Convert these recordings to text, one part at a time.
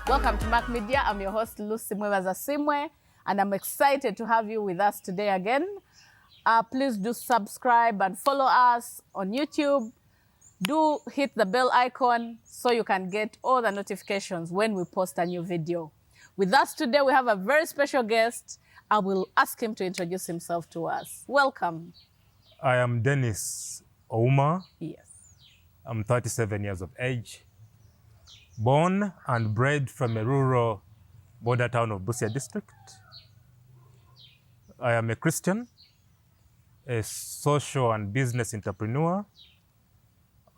Welcome to Mac Media. I'm your host, Lucy Mwebazasimwe, and I'm excited to have you with us today again. Please do subscribe and follow us on YouTube. Do hit the bell icon so you can get all the notifications when we post a new video. With us today, we have a very special guest. I will ask him to introduce himself to us. Welcome. I am Denis Ouma. Yes. I'm 37 years of age. Born and bred from a rural border town of Busia district. I am a Christian, a social and business entrepreneur,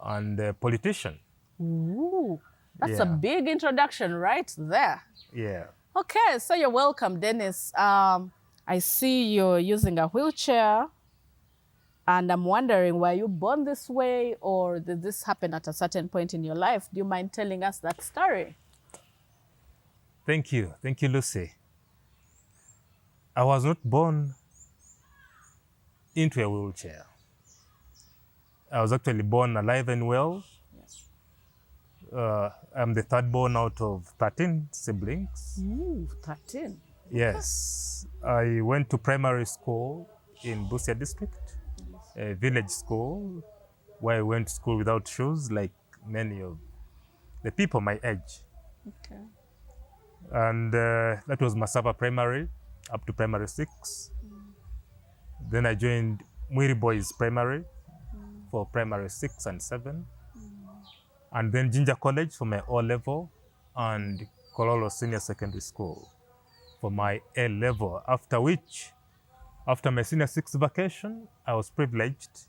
and a politician. Ooh, that's a big introduction right there. Yeah. Okay, so you're welcome, Dennis. I see you're using a wheelchair, and I'm wondering, were you born this way, or did this happen at a certain point in your life? Do you mind telling us that story? Thank you. Thank you, Lucy. I was not born into a wheelchair. I was actually born alive and well. Yes. I'm the third born out of 13 siblings. Ooh, 13. Yes. I went to primary school in Busia district, a village school, where I went to school without shoes, like many of the people my age. Okay. And that was Masaba Primary, up to primary 6. Then I joined Mwiri Boys Primary for primary 6 and 7. And then Jinja College for my O level, and Kololo Senior Secondary School for my A level. After which, after my senior 6 vacation, I was privileged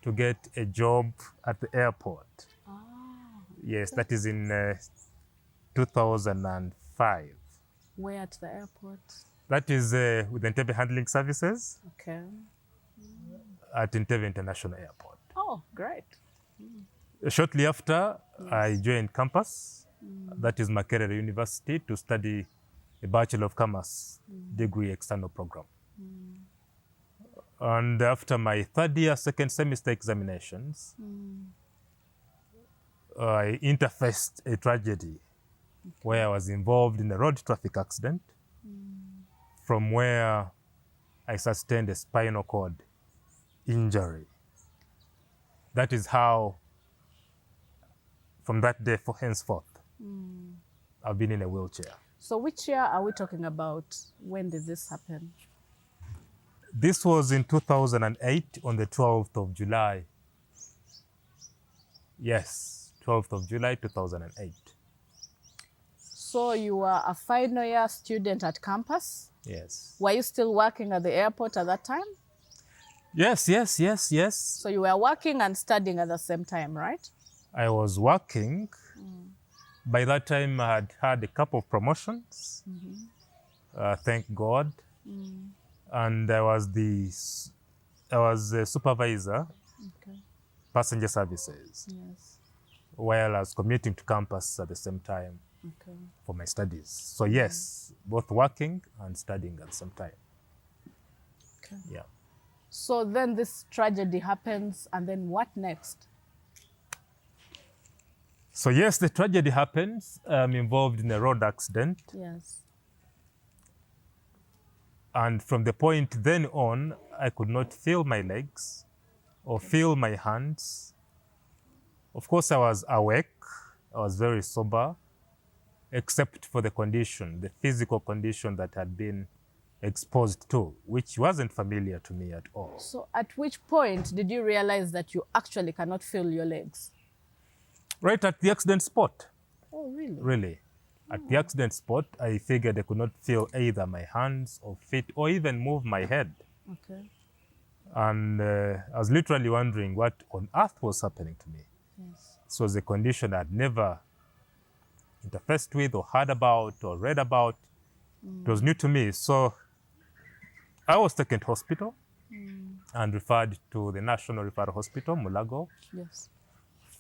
to get a job at the airport. Yes, that is in 2005. Where at the airport? That is with Entebbe Handling Services Okay. at Entebbe International Airport. Oh, great. Shortly after, I joined campus, that is Makerere University, to study a Bachelor of Commerce degree external program. And after my third year, second semester examinations, I interfaced a tragedy where I was involved in a road traffic accident, from where I sustained a spinal cord injury. That is how, from that day henceforth, I've been in a wheelchair. So which year are we talking about? When did this happen? This was in 2008 on the 12th of July. Yes, 12th of July 2008. So you were a final year student at campus? Yes. Were you still working at the airport at that time? Yes. So you were working and studying at the same time, right? I was working. By that time, I had had a couple of promotions. Thank God. And I was a supervisor, passenger services, while I was commuting to campus at the same time for my studies. So yes, both working and studying at the same time. Okay. Yeah. So then this tragedy happens, and then what next? So yes, the tragedy happens. I'm involved in a road accident. Yes. And from the point then on, I could not feel my legs or feel my hands. Of course, I was awake. I was very sober, except for the condition, the physical condition that had been exposed to, which wasn't familiar to me at all. So at which point did you realize that you actually cannot feel your legs? Right at the accident spot. Oh, really? Really. At the accident spot, I figured I could not feel either my hands or feet or even move my head. Okay. And I was literally wondering what on earth was happening to me. Yes. This was a condition I'd never interfaced with or heard about or read about. It was new to me. So I was taken to hospital and referred to the National Referral Hospital, Mulago, Yes.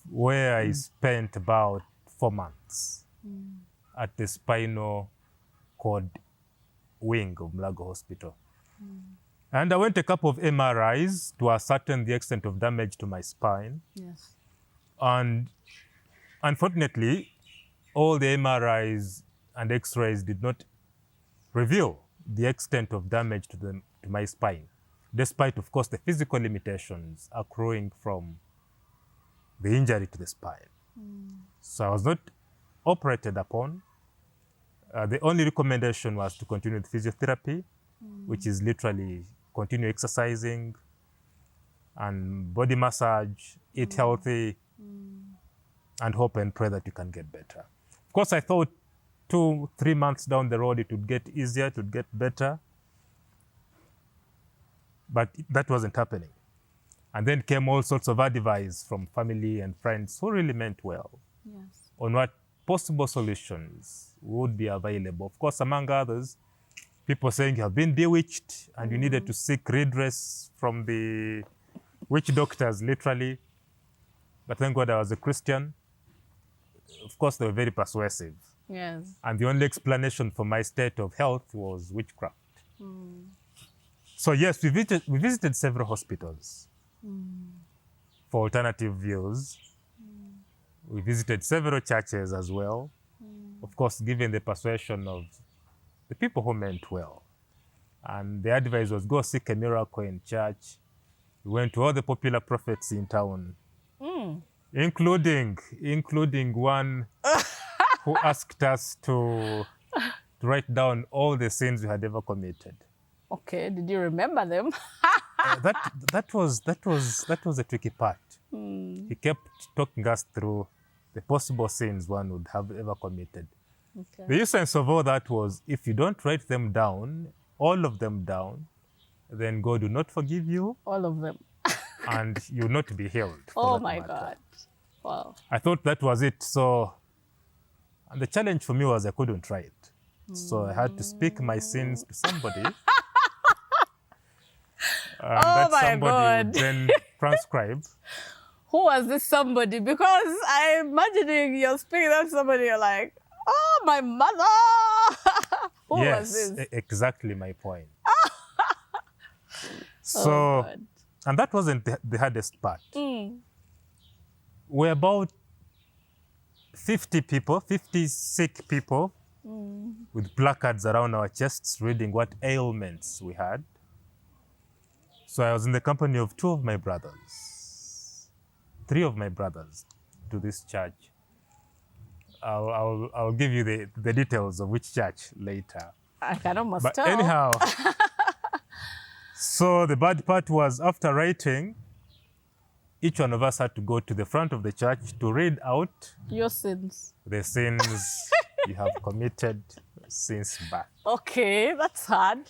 where I spent about 4 months at the spinal cord wing of Mulago Hospital. And I went a couple of MRIs to ascertain the extent of damage to my spine. Yes. And unfortunately, all the MRIs and X-rays did not reveal the extent of damage to my spine, despite, of course, the physical limitations accruing from the injury to the spine. So I was not operated upon. The only recommendation was to continue with physiotherapy, which is literally continue exercising and body massage, eat healthy, and hope and pray that you can get better. Of course, I thought 2-3 months down the road, it would get easier, it would get better. But that wasn't happening. And then came all sorts of advice from family and friends who really meant well on what possible solutions would be available. Of course, among others, people saying you have been bewitched and you needed to seek redress from the witch doctors, literally. But thank God I was a Christian. Of course, they were very persuasive. Yes. And the only explanation for my state of health was witchcraft. So yes, we visited several hospitals for alternative views. We visited several churches as well. Of course, given the persuasion of the people who meant well. And the advice was go seek a miracle in church. We went to all the popular prophets in town, including one who asked us to write down all the sins we had ever committed. Okay, did you remember them? That was a tricky part. He kept talking us through the possible sins one would have ever committed. Okay. The essence of all that was, if you don't write them down, all of them down, then God will not forgive you. All of them. And you will not be healed. Oh my God. Wow. I thought that was it. So, and the challenge for me was I couldn't try it. So I had to speak my sins to somebody. And that my somebody God. would then transcribe. Who was this somebody? Because I'm imagining you're speaking of somebody, you're like, oh, my mother. Who was this? Exactly my point. So, God. and that wasn't the hardest part. We're about 50 sick people with placards around our chests reading what ailments we had. So I was in the company of 2 of my brothers, 3 of my brothers to this church. I'll give you the details of which church later. I can almost But tell. anyhow, so the bad part was after writing, each one of us had to go to the front of the church to read out Your sins. the sins you have committed since birth. Okay, that's hard.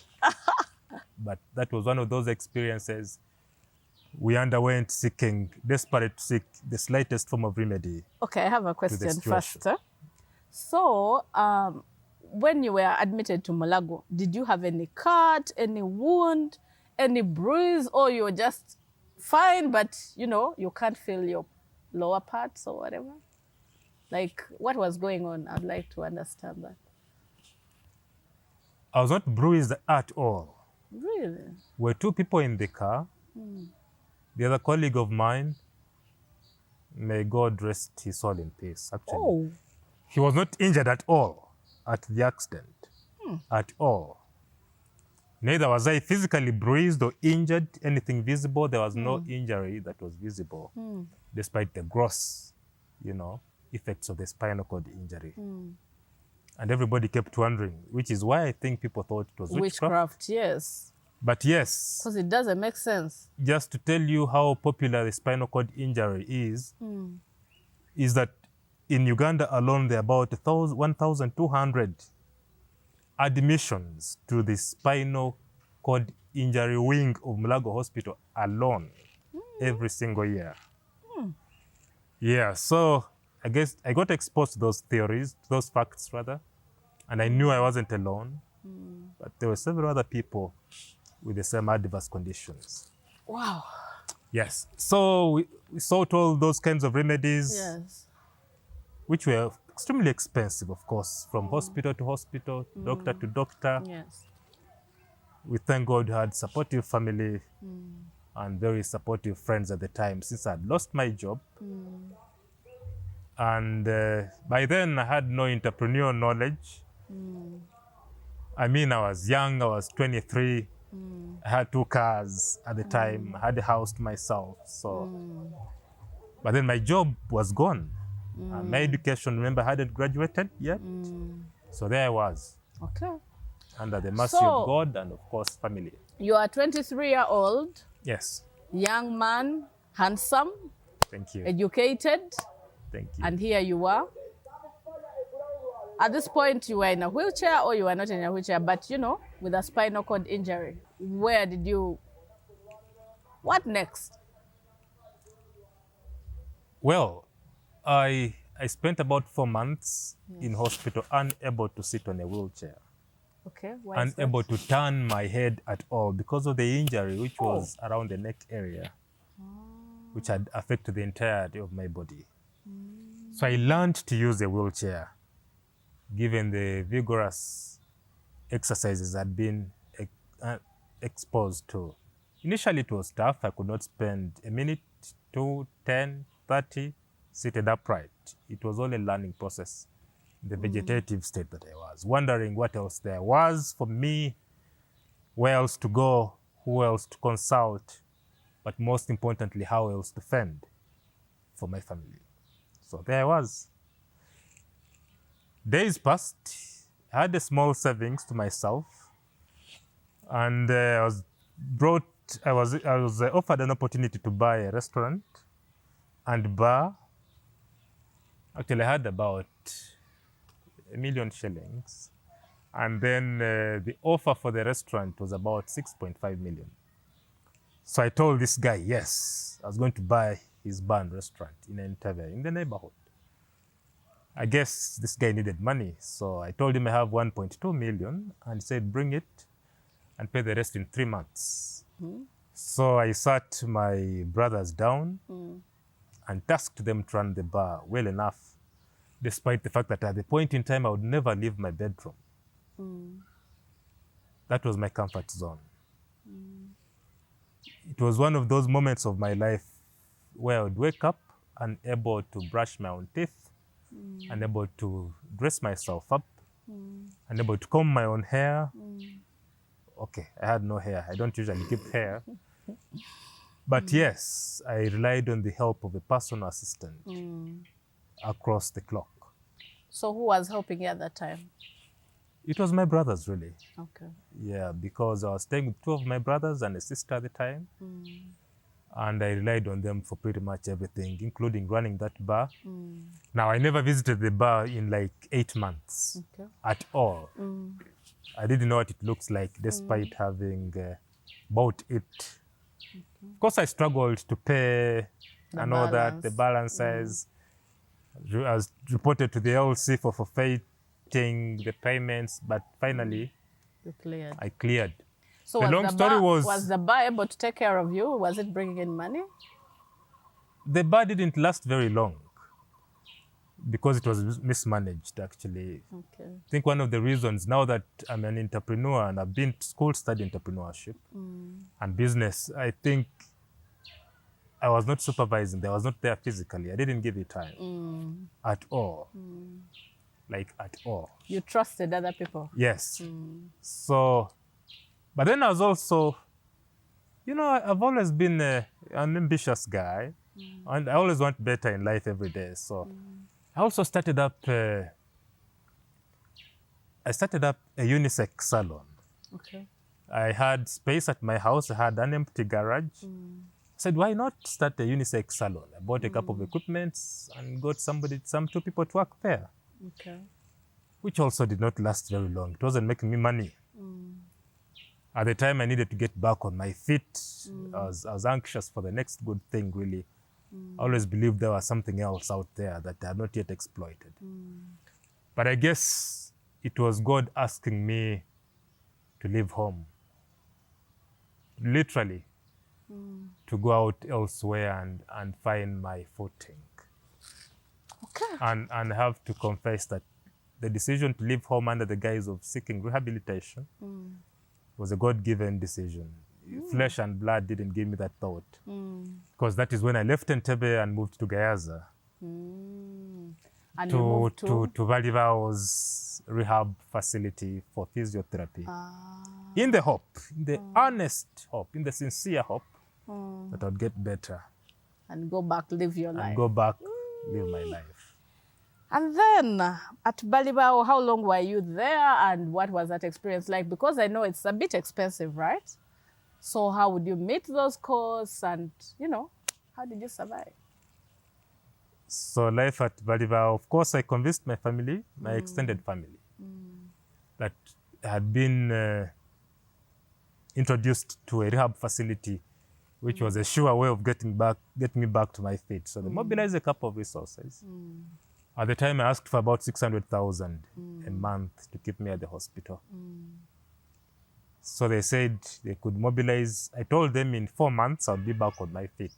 But that was one of those experiences we underwent desperate to seek the slightest form of remedy. Okay, I have a question situation. first. So, when you were admitted to Mulago, did you have any cut, any wound, any bruise, or you were just fine, but you can't feel your lower parts or whatever? Like, what was going on? I'd like to understand that. I was not bruised at all. Really? Were 2 people in the car. The other colleague of mine, may God rest his soul in peace, actually. Oh. He was not injured at all at the accident, at all. Neither was I physically bruised or injured, anything visible. There was no injury that was visible, despite the gross, effects of the spinal cord injury. And everybody kept wondering, which is why I think people thought it was witchcraft. Yes. But yes, Because it doesn't make sense. just to tell you how popular the spinal cord injury is that in Uganda alone, there are about 1,200 admissions to the spinal cord injury wing of Mulago Hospital alone every single year. Yeah, so I guess I got exposed to those theories, those facts rather, and I knew I wasn't alone, but there were several other people with the same adverse conditions. Wow. Yes, so we sought all those kinds of remedies, Yes. which were extremely expensive, of course, from hospital to hospital, doctor to doctor. Yes. We thank God we had supportive family and very supportive friends at the time, since I'd lost my job. And by then I had no entrepreneurial knowledge. I mean, I was young, I was 23. I had 2 cars at the time. I had a house to myself. So, but then my job was gone. And my education, remember, I hadn't graduated yet. So there I was, Okay. under the mercy So- of God and, of course, family. You are 23-year-old, Yes. young man, handsome, Thank you. educated, Thank you. and here you are. At this point, you were in a wheelchair or you were not in a wheelchair, but you know, with a spinal cord injury. Where did you, what next? Well, I spent about 4 months in hospital, unable to sit on a wheelchair, Okay, why is that? unable to turn my head at all because of the injury, which was around the neck area, which had affected the entirety of my body. So I learned to use a wheelchair, given the vigorous exercises I'd been exposed to. Initially, it was tough. I could not spend a minute, 2, 10, 30 seated upright. It was all a learning process, the vegetative state that I was, wondering what else there was for me, where else to go, who else to consult, but most importantly, how else to fend for my family. So there I was. Days passed. I had a small savings to myself, and I was offered an opportunity to buy a restaurant and bar. Actually, I had about 1 million shillings, and then the offer for the restaurant was about 6.5 million. So I told this guy, yes, I was going to buy his bar and restaurant in Entebbe, in the neighborhood. I guess this guy needed money, so I told him I have 1.2 million, and he said, bring it and pay the rest in 3 months. So I sat my brothers down and tasked them to run the bar well enough, despite the fact that at the point in time I would never leave my bedroom. That was my comfort zone. It was one of those moments of my life where I would wake up unable to brush my own teeth, unable to dress myself up, unable to comb my own hair. Okay, I had no hair. I don't usually keep hair. But yes, I relied on the help of a personal assistant across the clock. So who was helping you at that time? It was my brothers, really. Okay. Yeah, because I was staying with 2 of my brothers and a sister at the time. And I relied on them for pretty much everything, including running that bar. Now, I never visited the bar in like 8 months at all. I didn't know what it looks like, despite having bought it. Of course, I struggled to pay and all that, the balances. I was reported to the LC for forfeiting the payments, but finally, You cleared. I cleared. So The long story was the bar able to take care of you? Was it bringing in money? The bar didn't last very long because it was mismanaged, actually. Okay. I think one of the reasons, now that I'm an entrepreneur and I've been to school studying entrepreneurship and business, I think I was not supervising. I was not there physically. I didn't give it time at all. Like, at all. You trusted other people? Yes. So, but then I was also, you know, I've always been an ambitious guy, and I always want better in life every day. So I also started up a unisex salon. Okay. I had space at my house. I had an empty garage. I said, why not start a unisex salon? I bought a couple of equipments and got some 2 people to work there. Okay. Which also did not last very long. It wasn't making me money. At the time, I needed to get back on my feet. I was anxious for the next good thing, really. I always believed there was something else out there that I had not yet exploited. But I guess it was God asking me to leave home. Literally, to go out elsewhere and find my footing. Okay. And I have to confess that the decision to leave home under the guise of seeking rehabilitation was a God-given decision. Flesh and blood didn't give me that thought. Because that is when I left Entebbe and moved to Gayaza. And you moved to Valivao's rehab facility for physiotherapy. In the hope, in the earnest hope, in the sincere hope that I'd get better. And go back, live your life. And go back, live my life. And then at Balibao, how long were you there and what was that experience like? Because I know it's a bit expensive, right? So how would you meet those costs and, you know, how did you survive? So life at Balibao, of course, I convinced my family, my extended family, that I had been introduced to a rehab facility, which was a sure way of getting me back to my feet. So they mobilized a couple of resources. At the time, I asked for about 600,000 a month to keep me at the hospital. So they said they could mobilize. I told them in 4 months, I'll be back on my feet.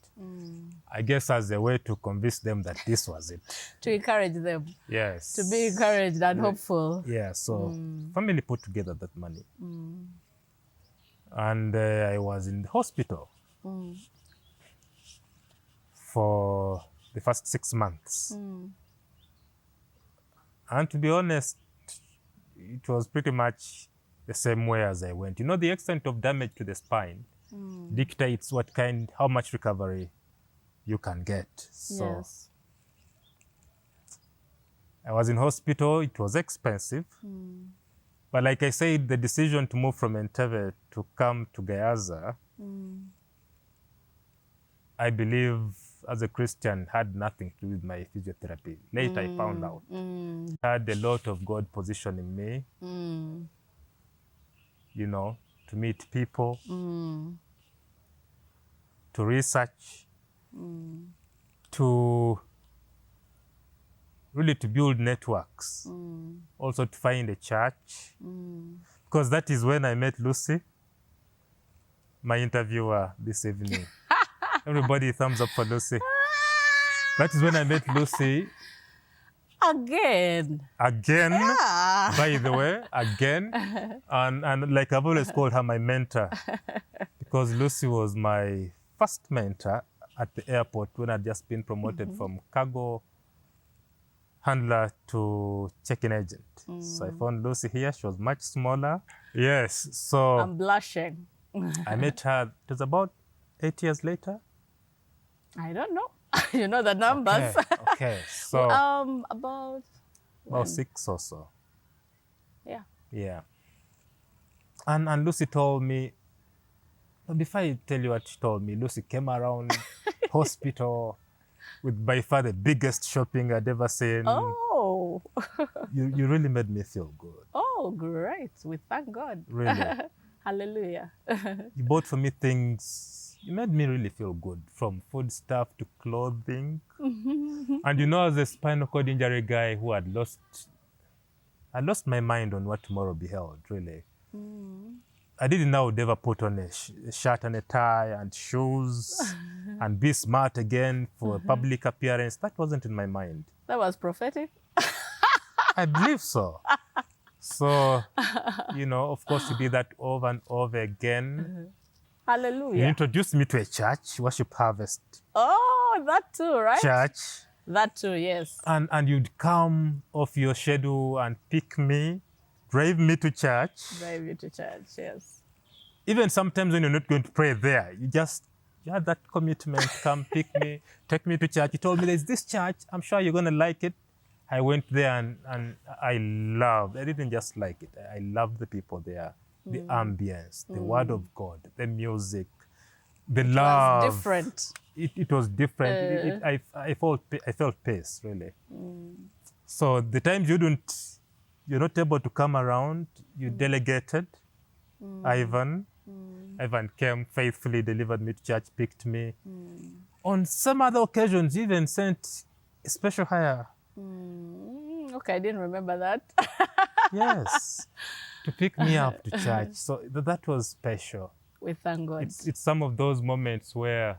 I guess as a way to convince them that this was it. To encourage them. Yes. To be encouraged and hopeful. Yeah, so family put together that money. And I was in the hospital for the first 6 months. And to be honest, it was pretty much the same way as I went. You know, the extent of damage to the spine dictates how much recovery you can get. So Yes. I was in hospital. It was expensive. But like I said, the decision to move from Entebbe to come to Gayaza, I believe as a Christian had nothing to do with my physiotherapy. Later I found out. I had a lot of God positioning me, you know, to meet people, to research, to really to build networks, also to find a church. Because that is when I met Lucy, my interviewer this evening. Everybody thumbs up for Lucy. That is when I met Lucy. Again. Yeah. By the way, again. And like I've always called her my mentor, because Lucy was my first mentor at the airport when I'd just been promoted from cargo handler to check-in agent. So I found Lucy here. She was much smaller. Yes, so I'm blushing. I met her, it was about 8 years later. I don't know. You know the numbers. Okay. So about 6 or so. Yeah. Yeah. And Lucy told me, before I tell you what she told me, Lucy came around hospital with by far the biggest shopping I'd ever seen. Oh. You really made me feel good. Oh, great. We thank God. Really. Hallelujah. You bought for me things. You made me really feel good, from food stuff to clothing. And you know, as a spinal cord injury guy who had lost my mind on what tomorrow beheld, really. I didn't know I would ever put on a shirt and a tie and shoes and be smart again for a public appearance. That wasn't in my mind. That was prophetic. I believe so. So, you know, of course, you did that over and over again. Hallelujah. You introduced me to a church, Worship Harvest. Oh, that too, right? Church. That too, yes. And you'd come off your schedule and pick me, drive me to church. Drive you to church, yes. Even sometimes when you're not going to pray there, you had that commitment, come pick me, take me to church. You told me there's this church, I'm sure you're going to like it. I went there and I didn't just like it, I loved the people there, the ambience, the word of God, the music, the love. It was different. It was different. I felt peace, really. So the times you're not able to come around, you delegated. Ivan came faithfully, delivered me to church, picked me. On some other occasions, even sent a special hire. Okay, I didn't remember that. Yes, to pick me up to church. So that was special. We thank God. It's some of those moments where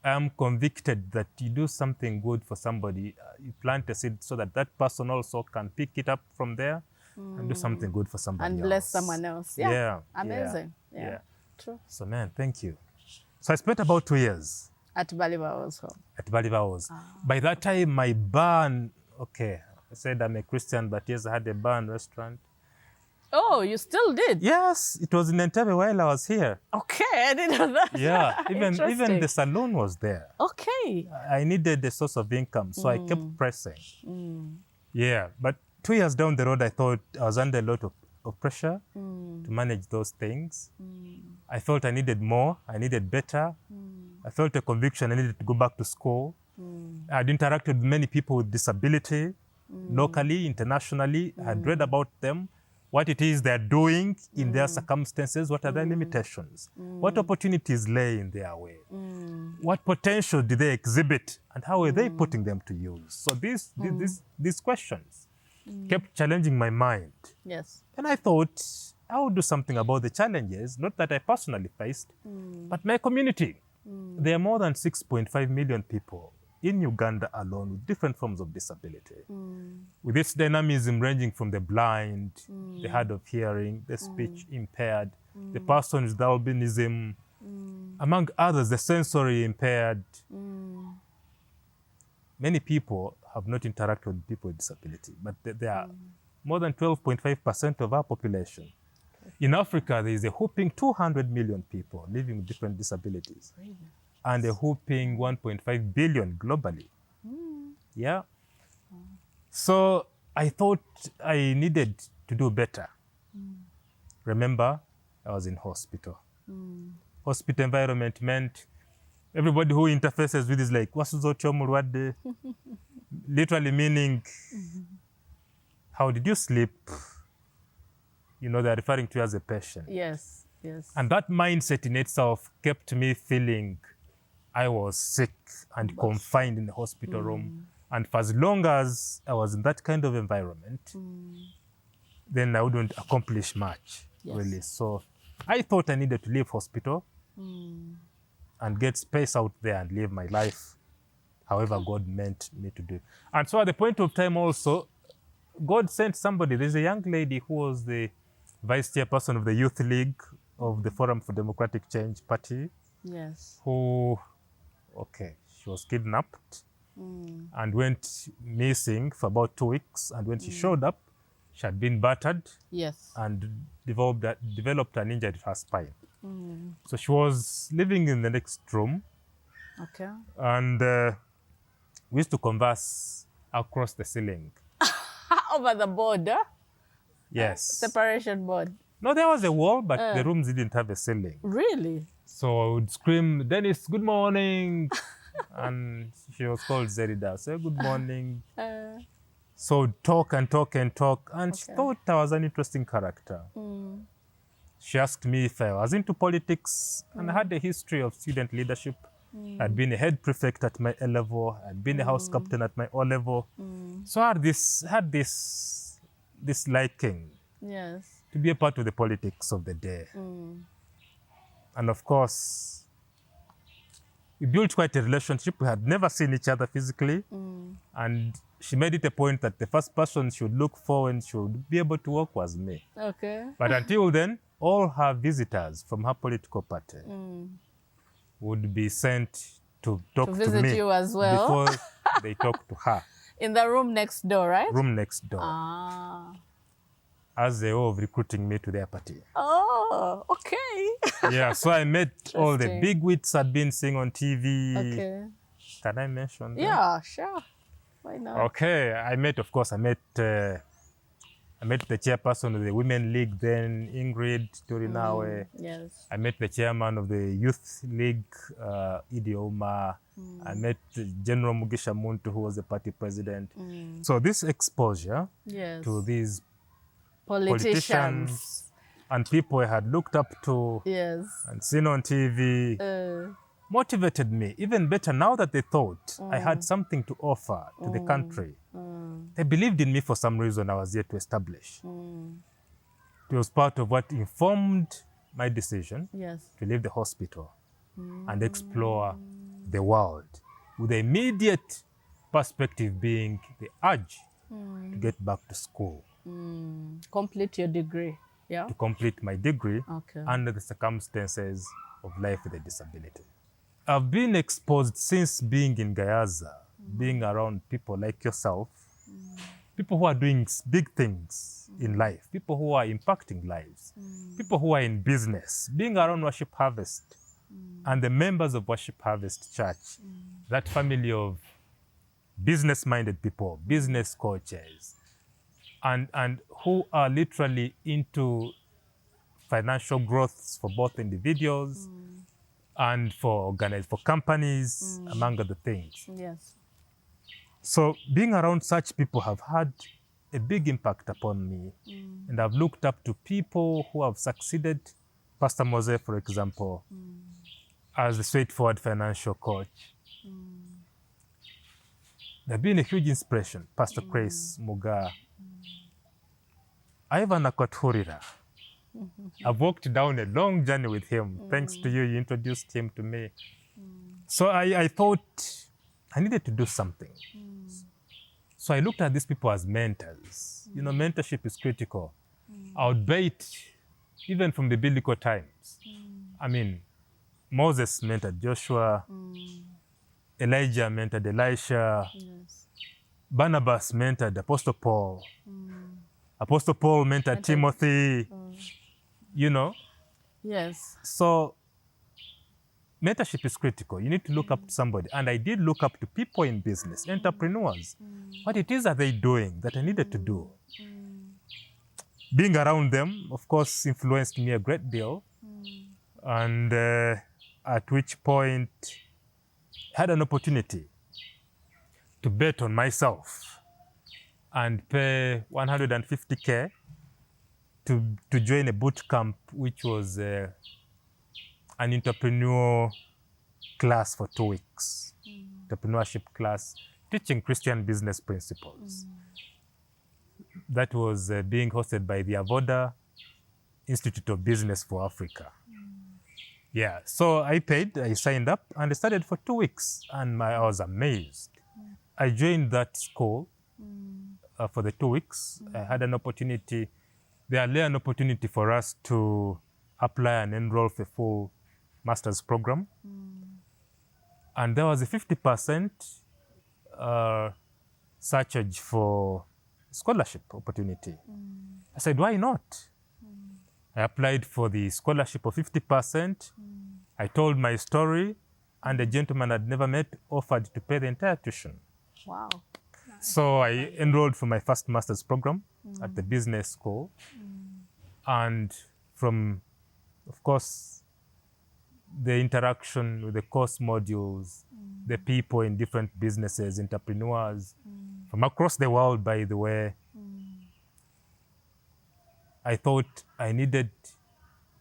I'm convicted that you do something good for somebody, you plant a seed so that that person also can pick it up from there and do something good for somebody else. And bless someone else. Yeah. Yeah. Amazing. Yeah. Yeah. True. So, man, thank you. So I spent about 2 years. At Baliba also. At Balivos. By that time, my barn, okay, I said I'm a Christian, but yes, I had a barn restaurant. Oh, you still did? Yes, it was in Entebbe while I was here. Okay, I didn't know that. Yeah, even Interesting. the salon was there. Okay. I needed a source of income, so I kept pressing. Yeah, but 2 years down the road, I thought I was under a lot of pressure to manage those things. I felt I needed more, I needed better. I felt a conviction I needed to go back to school. I'd interacted with many people with disability, locally, internationally. I had read about them, what it is they're doing in their circumstances, what are their limitations, what opportunities lay in their way, what potential do they exhibit, and how are they putting them to use. So these questions kept challenging my mind. Yes. And I thought I would do something about the challenges, not that I personally faced, but my community. There are more than 6.5 million people in Uganda alone with different forms of disability. With its dynamism ranging from the blind, the hard of hearing, the speech impaired, the person with albinism, among others, the sensory impaired. Many people have not interacted with people with disability, but there are more than 12.5% of our population. In Africa, there is a whopping 200 million people living with different disabilities. Really? And a whopping 1.5 billion globally. Yeah. So I thought I needed to do better. Remember, I was in hospital. Hospital environment meant everybody who interfaces with is like, "Wasuzochomulwadde," literally meaning, how did you sleep? You know, they're referring to you as a patient. Yes, yes. And that mindset in itself kept me feeling I was sick and confined in the hospital room. And for as long as I was in that kind of environment, then I wouldn't accomplish much, really. So I thought I needed to leave hospital and get space out there and live my life however God meant me to do. And so at the point of time also, God sent somebody. There's a young lady who was the vice chairperson of the Youth League of the Forum for Democratic Change Party. Yes. Who, okay, she was kidnapped and went missing for about 2 weeks. And when she showed up, she had been battered and developed an injury to her spine. So she was living in the next room. Okay. And we used to converse across the ceiling. Over the border? Yes. Separation board. No, there was a wall, but the rooms didn't have a ceiling. Really? So I would scream, "Dennis, good morning." And she was called Zerida. Say, "Good morning." So talk and talk and talk. And she thought I was an interesting character. She asked me if I was into politics, and I had a history of student leadership. I'd been a head prefect at my A level. I'd been a house captain at my O level. So I had this liking to be a part of the politics of the day. And of course, we built quite a relationship. We had never seen each other physically. And she made it a point that the first person she would look for when she would be able to work was me. Okay. But until then, all her visitors from her political party would be sent to talk to visit me you as well. before they talk to her. In the room next door, right? Room next door. As a way of recruiting me to their party. Oh, okay. Yeah, so I met all the big wits I'd been seeing on TV. Okay. Can I mention that? Yeah, sure. Why not? Okay, I met the chairperson of the Women League then, Ingrid Turinawe. Yes. I met the chairman of the Youth League, Denis Ouma. I met General Mugisha Muntu, who was the party president. So this exposure to these politicians and people I had looked up to and seen on TV motivated me. Even better, now that they thought I had something to offer to the country, they believed in me for some reason I was yet to establish. It was part of what informed my decision to leave the hospital and explore the world, with the immediate perspective being the urge to get back to school. Complete your degree. To complete my degree under the circumstances of life with a disability. I've been exposed since being in Gayaza, being around people like yourself, people who are doing big things in life, people who are impacting lives, people who are in business, being around Worship Harvest and the members of Worship Harvest Church, that family of business-minded people, business coaches, and who are literally into financial growth for both individuals and for companies, among other things. Yes. So being around such people have had a big impact upon me. And I've looked up to people who have succeeded. Pastor Mose, for example, as a straightforward financial coach. They've been a huge inspiration. Pastor Chris Muga. Ivan Akwatulira. I've walked down a long journey with him. Thanks to you, you introduced him to me. So I thought I needed to do something. So I looked at these people as mentors. You know, mentorship is critical. I would bet even from the biblical times. I mean, Moses mentored Joshua, Elijah mentored Elisha, Yes. Barnabas mentored Apostle Paul, Apostle Paul mentored Timothy, you know. Yes. So mentorship is critical. You need to look up to somebody. And I did look up to people in business, entrepreneurs. What it is are they doing that I needed to do? Being around them, of course, influenced me a great deal. And at which point, I had an opportunity to bet on myself and pay 150K to join a boot camp, which was an entrepreneur class for 2 weeks, entrepreneurship class, teaching Christian business principles. That was being hosted by the Avoda Institute of Business for Africa. Yeah, so I paid, I signed up, and I started for 2 weeks, and I was amazed. I joined that school for the 2 weeks. I had an opportunity, there lay an opportunity for us to apply and enroll for a full master's program. And there was a 50% surcharge for scholarship opportunity. I said, why not? I applied for the scholarship of 50%. I told my story, and the gentleman I'd never met offered to pay the entire tuition. Wow. So I enrolled for my first master's program at the business school. And from, of course, the interaction with the course modules, the people in different businesses, entrepreneurs, from across the world, by the way, I thought I needed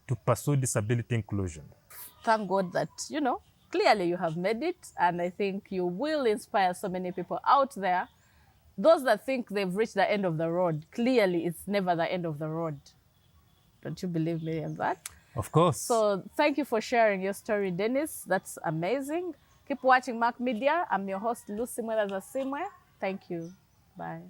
to pursue disability inclusion. Thank God that, you know, clearly you have made it, and I think you will inspire so many people out there. Those that think they've reached the end of the road, clearly it's never the end of the road. Don't you believe me in that? Of course. So thank you for sharing your story, Denis. That's amazing. Keep watching Mark Media. I'm your host, Lucy Mwelaza Simwe. Thank you. Bye.